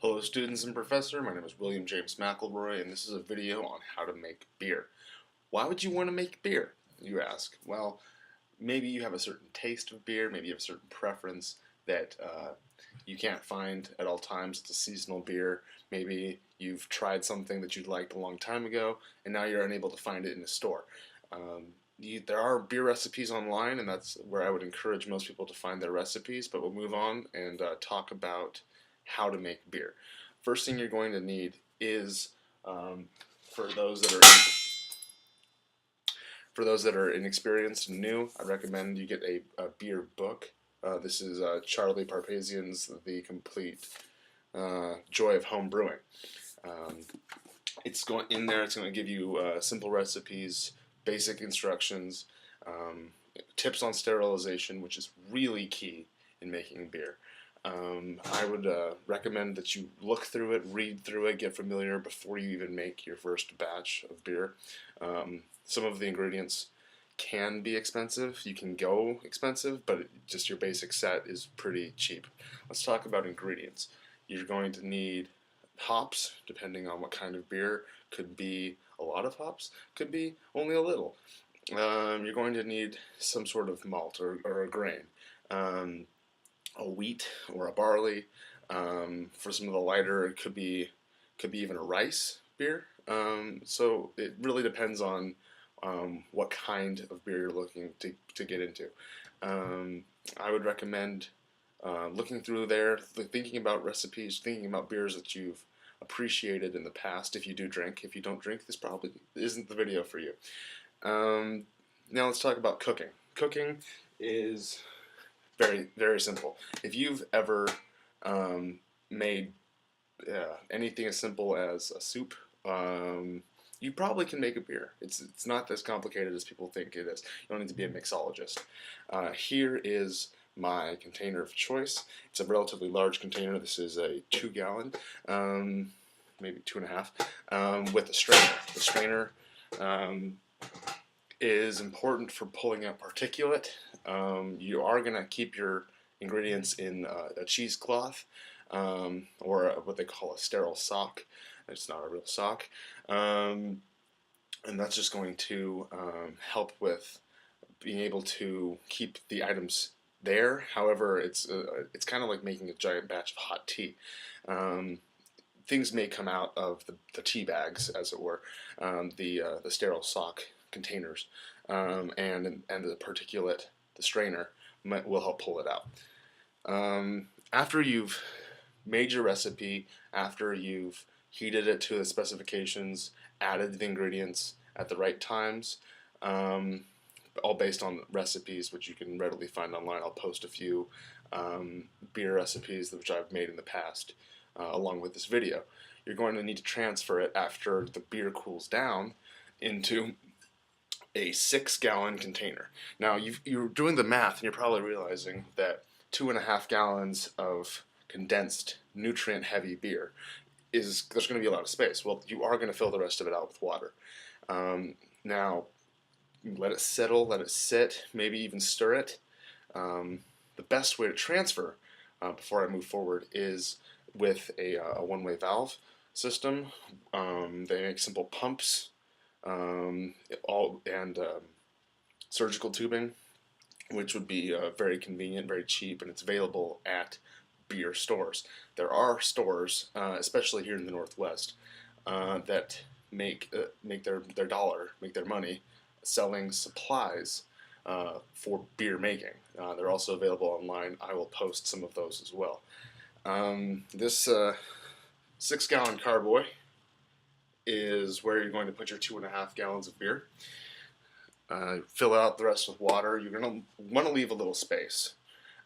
Hello students and professor, my name is William James McElroy and this is a video on how to make beer. Why would you want to make beer, you ask? Well, maybe you have a certain taste of beer, maybe you have a certain preference that you can't find at all times. It's a seasonal beer. Maybe you've tried something that you liked a long time ago and now you're unable to find it in a store. There are beer recipes online, and that's where I would encourage most people to find their recipes, but we'll move on and talk about how to make beer. First thing you're going to need is, for those that are inexperienced and new, I recommend you get a beer book. This is Charlie Parpazian's The Complete Joy of Home Brewing. It's going to give you simple recipes, basic instructions, tips on sterilization, which is really key in making beer. I would recommend that you look through it, read through it, get familiar before you even make your first batch of beer. Some of the ingredients can be expensive. You can go expensive, but just your basic set is pretty cheap. Let's talk about ingredients. You're going to need hops, depending on what kind of beer. Could be a lot of hops, could be only a little. You're going to need some sort of malt or a grain. A wheat or a barley. For some of the lighter, it could be even a rice beer. So it really depends on what kind of beer you're looking to get into. I would recommend looking through there, thinking about recipes, thinking about beers that you've appreciated in the past. If you do drink, if you don't drink, this probably isn't the video for you. Now let's talk about cooking. Cooking is very, very simple. If you've ever made anything as simple as a soup, you probably can make a beer. It's not as complicated as people think it is. You don't need to be a mixologist. Here is my container of choice. It's a relatively large container. This is a 2-gallon, maybe 2.5, with a strainer. The strainer is important for pulling out particulate. You are going to keep your ingredients in a cheesecloth, or what they call a sterile sock. It's not a real sock. And that's just going to help with being able to keep the items there. However, it's kind of like making a giant batch of hot tea. Things may come out of the tea bags, as it were, the sterile sock containers, and the particulate, the strainer, will help pull it out. After you've made your recipe, after you've heated it to the specifications, added the ingredients at the right times, all based on recipes which you can readily find online. I'll post a few beer recipes which I've made in the past along with this video. You're going to need to transfer it after the beer cools down into a 6-gallon container. Now you're doing the math and you're probably realizing that 2.5 gallons of condensed nutrient heavy beer there's going to be a lot of space. Well, you are going to fill the rest of it out with water. Now let it settle, let it sit, maybe even stir it. The best way to transfer before I move forward is with a one-way valve system. They make simple pumps, surgical tubing, which would be very convenient, very cheap, and it's available at beer stores. There are stores, especially here in the Northwest, that make their money selling supplies for beer making. They're also available online. I will post some of those as well. This 6-gallon carboy is where you're going to put your 2.5 gallons of beer. Fill out the rest with water. You're going to want to leave a little space.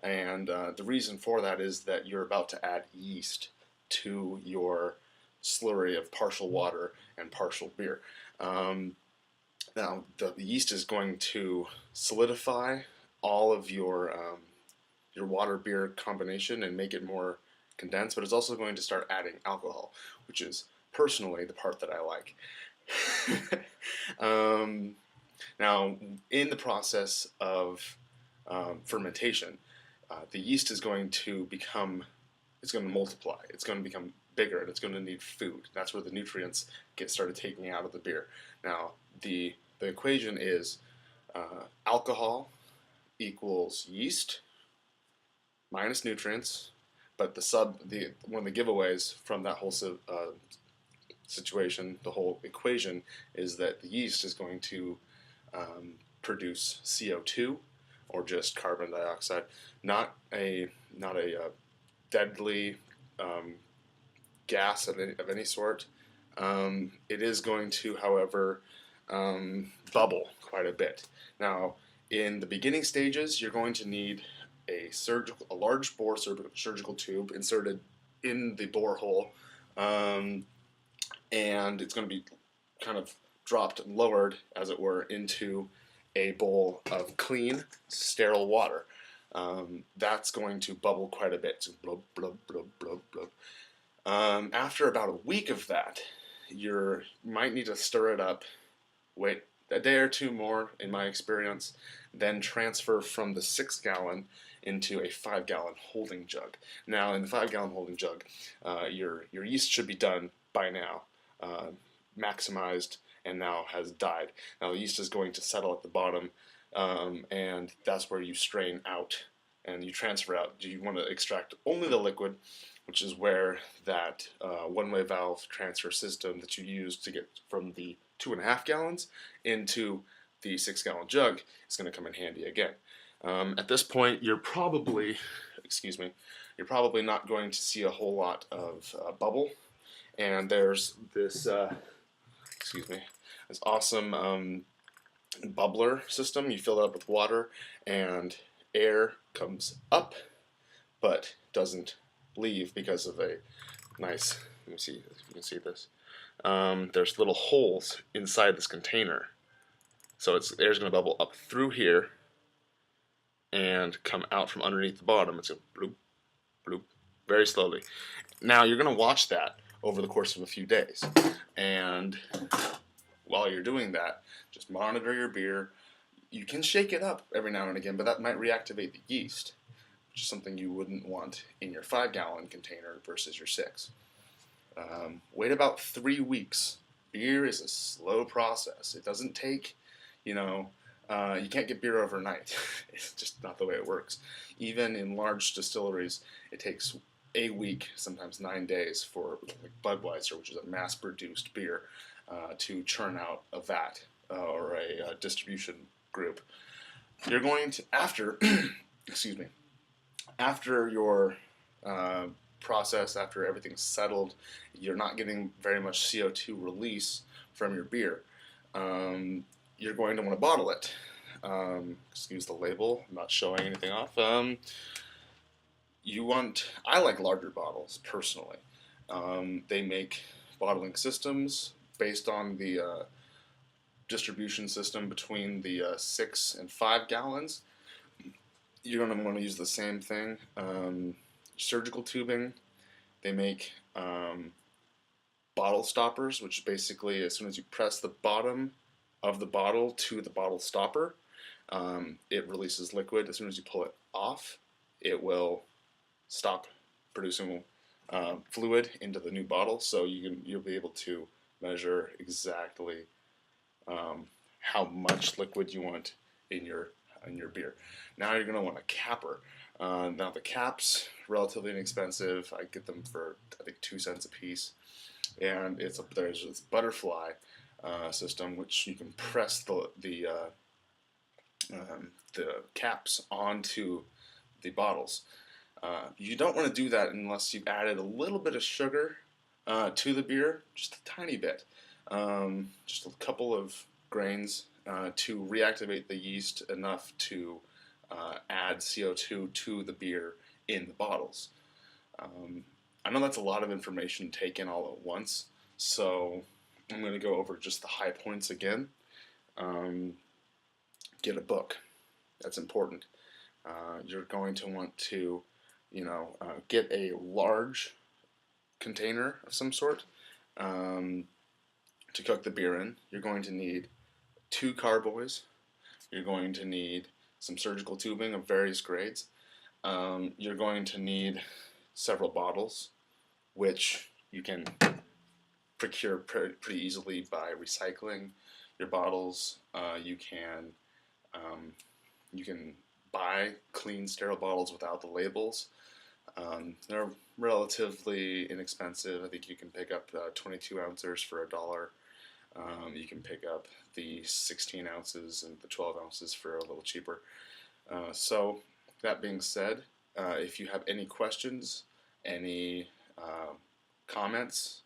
And the reason for that is that you're about to add yeast to your slurry of partial water and partial beer. Now, the yeast is going to solidify all of your water-beer combination and make it more condensed, but it's also going to start adding alcohol, which is personally the part that I like. Now, in the process of fermentation, the yeast is going to multiply. It's going to become bigger and it's going to need food. That's where the nutrients get started taking out of the beer. Now, the equation is alcohol equals yeast minus nutrients, but one of the giveaways from that whole situation, the whole equation, is that the yeast is going to produce CO2 or just carbon dioxide, not a deadly gas of any sort. It is going to, however, bubble quite a bit. Now, in the beginning stages, you're going to need a large bore surgical tube inserted in the borehole, and it's going to be kind of dropped and lowered, as it were, into a bowl of clean, sterile water. That's going to bubble quite a bit. So blub, blub, blub, blub, blub. After about a week of that, you might need to stir it up, wait a day or two more, in my experience, then transfer from the 6-gallon into a 5-gallon holding jug. Now, in the 5-gallon holding jug, your yeast should be done by now, maximized, and now has died. Now the yeast is going to settle at the bottom, and that's where you strain out and you transfer out. You want to extract only the liquid, which is where that one-way valve transfer system that you use to get from the 2.5 gallons into the 6-gallon jug is going to come in handy again. At this point, you're probably not going to see a whole lot of bubble, and there's this this awesome bubbler system. You fill it up with water, and air comes up, but doesn't leave because of a nice, let me see if you can see this. There's little holes inside this container, so air's going to bubble up through here and come out from underneath the bottom. It's a bloop, bloop, very slowly. Now you're going to watch that over the course of a few days, and while you're doing that, just monitor your beer. You can shake it up every now and again, but that might reactivate the yeast, which is something you wouldn't want in your 5-gallon container versus your 6. Wait about 3 weeks. Beer is a slow process. It doesn't take, you can't get beer overnight. It's just not the way it works. Even in large distilleries, it takes a week, sometimes 9 days, for Budweiser, which is a mass-produced beer, to churn out a vat or a distribution group. You're going to, after your process, after everything's settled, you're not getting very much CO2 release from your beer. You're going to want to bottle it. Excuse the label, I'm not showing anything off. I like larger bottles, personally. They make bottling systems based on the distribution system between the 6 and 5 gallons. You're going to want to use the same thing. Surgical tubing, they make bottle stoppers, which basically, as soon as you press the bottom of the bottle to the bottle stopper, it releases liquid. As soon as you pull it off, it will stop producing fluid into the new bottle, so you'll be able to measure exactly how much liquid you want in your beer. Now you're going to want a capper. Now the cap's relatively inexpensive. I get them for, I think, 2 cents a piece, and there's this butterfly system, which you can press the caps onto the bottles. You don't want to do that unless you've added a little bit of sugar to the beer, just a tiny bit, just a couple of grains to reactivate the yeast enough to add CO2 to the beer in the bottles. I know that's a lot of information taken all at once, so I'm going to go over just the high points again. Get a book. That's important. You're going to want to, get a large container of some sort to cook the beer in. You're going to need 2 carboys. You're going to need some surgical tubing of various grades. You're going to need several bottles, which you can procure pretty easily by recycling your bottles. You can buy clean, sterile bottles without the labels. They're relatively inexpensive. I think you can pick up 22 ounces for $1. You can pick up the 16 ounces and the 12 ounces for a little cheaper. So that being said, if you have any questions, any comments,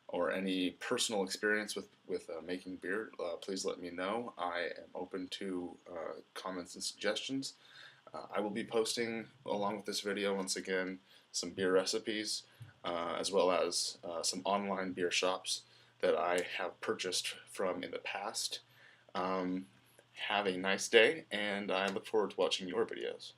or any personal experience with making beer, please let me know. I am open to comments and suggestions. I will be posting, along with this video, once again, some beer recipes, as well as some online beer shops that I have purchased from in the past. Have a nice day, and I look forward to watching your videos.